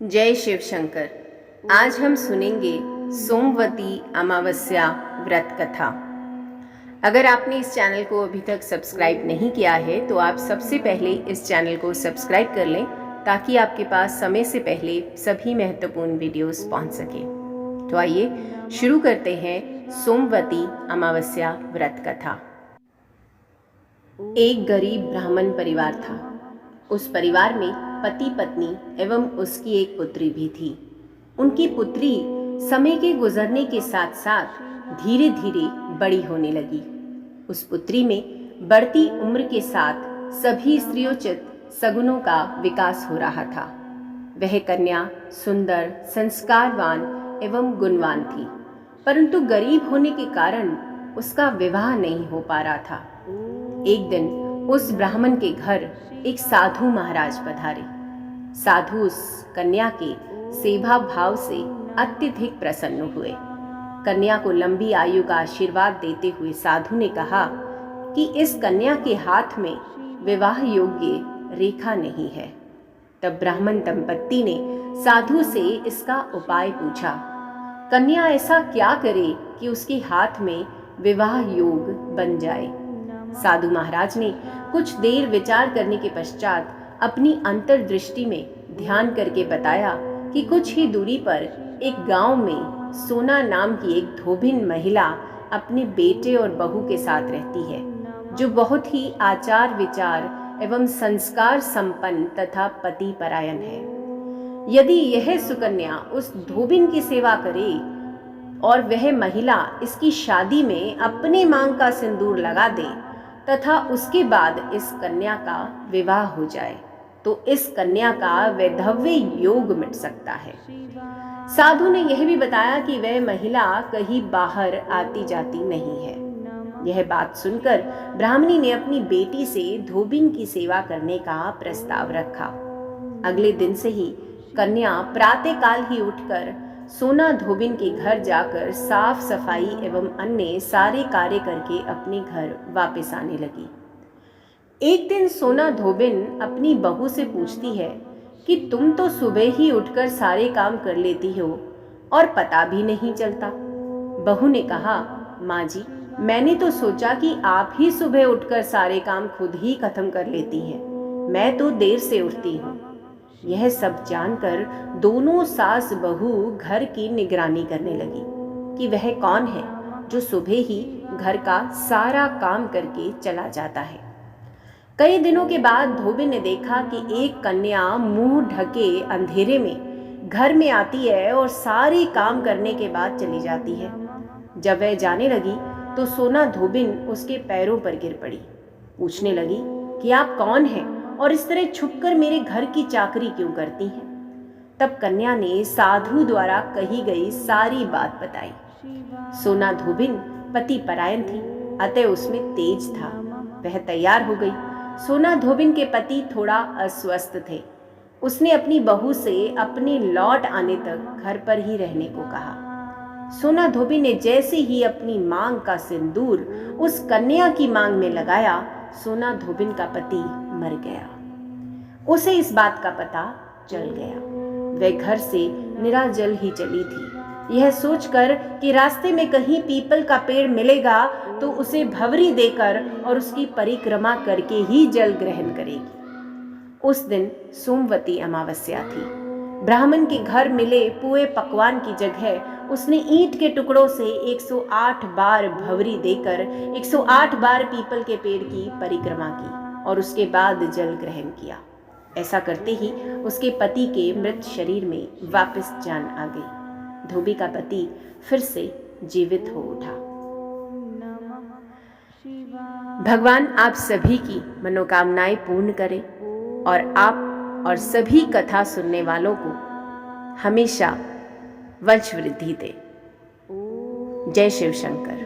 जय शिव शंकर। आज हम सुनेंगे सोमवती अमावस्या व्रत कथा। अगर आपने इस चैनल को अभी तक सब्सक्राइब नहीं किया है तो आप सबसे पहले इस चैनल को सब्सक्राइब कर लें ताकि आपके पास समय से पहले सभी महत्वपूर्ण वीडियोस पहुंच सके। तो आइए शुरू करते हैं सोमवती अमावस्या व्रत कथा। एक गरीब ब्राह्मण परिवार था। उस परिवार में पति पत्नी एवं उसकी एक पुत्री भी थी। उनकी पुत्री समय के गुजरने के साथ साथ धीरे धीरे बड़ी होने लगी। उस पुत्री में बढ़ती उम्र के साथ सभी स्त्रियोचित सगुनों का विकास हो रहा था। वह कन्या सुंदर, संस्कारवान एवं गुणवान थी, परंतु गरीब होने के कारण उसका विवाह नहीं हो पा रहा था। एक दिन उस ब्राह्मण के घर एक साधु महाराज पधारे। साधु उस कन्या के सेवा भाव से अत्यधिक प्रसन्न हुए। कन्या को लंबी आयु का आशीर्वाद देते हुए साधु ने कहा कि इस कन्या के हाथ में विवाह योग्य रेखा नहीं है। तब ब्राह्मण दंपत्ति ने साधु से इसका उपाय पूछा। कन्या ऐसा क्या करे कि उसके हाथ में विवाह योग बन जाए। साधु महाराज ने कुछ देर विचार करने के पश्चात अपनी अंतर्दृष्टि में ध्यान करके बताया कि कुछ ही दूरी पर एक गांव में सोना नाम की एक धोबिन महिला अपने बेटे और बहू के साथ रहती है, जो बहुत ही आचार विचार एवं संस्कार संपन्न तथा पति परायण है। यदि यह सुकन्या उस धोबिन की सेवा करे और वह महिला इसकी शादी में अपने मांग का सिंदूर लगा दे तथा उसके बाद इस कन्या का विवाह हो जाए तो इस कन्या का वैधव्य योग मिट सकता है। साधु ने यह भी बताया कि वह महिला कहीं बाहर आती जाती नहीं है। यह बात सुनकर ब्राह्मणी ने अपनी बेटी से धोबिन की सेवा करने का प्रस्ताव रखा। अगले दिन से ही कन्या प्रातःकाल ही उठकर सोना धोबिन के घर जाकर साफ सफाई एवं अन्य सारे कार्य करके अपने घर वापस आने लगी। एक दिन सोना धोबिन अपनी बहू से पूछती है कि तुम तो सुबह ही उठकर सारे काम कर लेती हो और पता भी नहीं चलता। बहू ने कहा, माँ जी, मैंने तो सोचा कि आप ही सुबह उठकर सारे काम खुद ही खत्म कर लेती हैं। मैं तो देर से उठती हूँ। यह सब जानकर दोनों सास बहू घर की निगरानी करने लगी कि वह कौन है जो सुबह ही घर का सारा काम करके चला जाता है। कई दिनों के बाद धोबिन ने देखा कि एक कन्या मुंह ढके अंधेरे में घर में आती है और सारे काम करने के बाद चली जाती है। जब वह जाने लगी तो सोना धोबिन उसके पैरों पर गिर पड़ी। पूछने लगी कि आप कौन हैं और इस तरह छुपकर मेरे घर की चाकरी क्यों करती हैं। तब कन्या ने साधु द्वारा कही गई सारी बात बताई। सोना धोबिन पति परायण थी, अतः उसमें तेज था। वह तैयार हो गई। सोना धोबिन के पति थोड़ा अस्वस्थ थे। उसने अपनी बहू से अपने लौट आने तक घर पर ही रहने को कहा। सोना धोबिन ने जैसे ही अपनी मांग का सिंदूर उस कन्या की मांग में लगाया, सोना धोबिन का पति मर गया। उसे इस बात का पता चल गया। वह घर से निराजल ही चली थी, यह सोचकर कि रास्ते में कहीं पीपल का पेड़ मिलेगा तो उसे भवरी देकर और उसकी परिक्रमा करके ही जल ग्रहण करेगी। उस दिन सोमवती अमावस्या थी। ब्राह्मण के घर मिले पुए पकवान की जगह उसने ईंट के टुकड़ों से 108 बार भवरी देकर 108 बार पीपल के पेड़ की परिक्रमा की और उसके बाद जल ग्रहण किया। ऐसा करते ही उसके पति के मृत शरीर में वापस जान आ गई। धोबी का पति फिर से जीवित हो उठा। भगवान आप सभी की मनोकामनाएं पूर्ण करें और आप और सभी कथा सुनने वालों को हमेशा वंश वृद्धि दे। जय शिव शंकर।